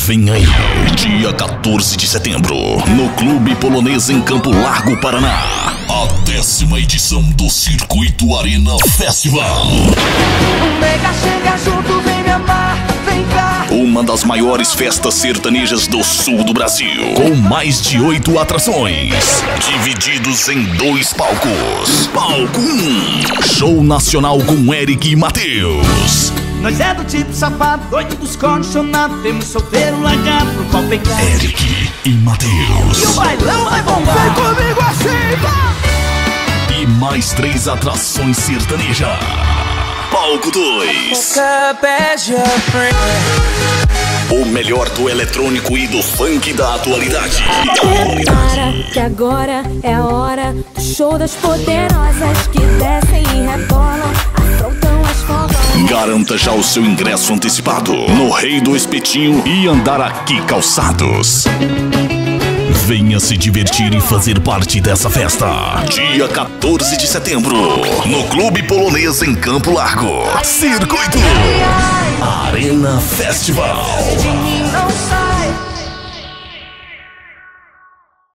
Vem aí, dia 14 de setembro, no Clube Polonês em Campo Largo, Paraná, a 10ª edição do Circuito Arena Festival. O Mega chega junto, vem me amar, vem cá. Uma das maiores festas sertanejas do sul do Brasil, com mais de 8 atrações, divididos em 2 palcos. Palco 1, show nacional com Eric e Matheus. Nós é do tipo safado, doido dos condicionados. Temos solteiro largado pro qual pegar. Eric e Matheus. E o bailão vai bombar. Vem comigo assim, vai. E mais 3 atrações sertanejas. Palco 2, o melhor do eletrônico e do funk da atualidade. Prepara que agora é a hora do show das poderosas que descem e rebolam, afrontam as formas. Garanta já o seu ingresso antecipado no Rei do Espetinho e Andar Aqui Calçados. Venha se divertir e fazer parte dessa festa. Dia 14 de setembro, no Clube Polonês em Campo Largo. Circuito Arena Festival. De mim não sai.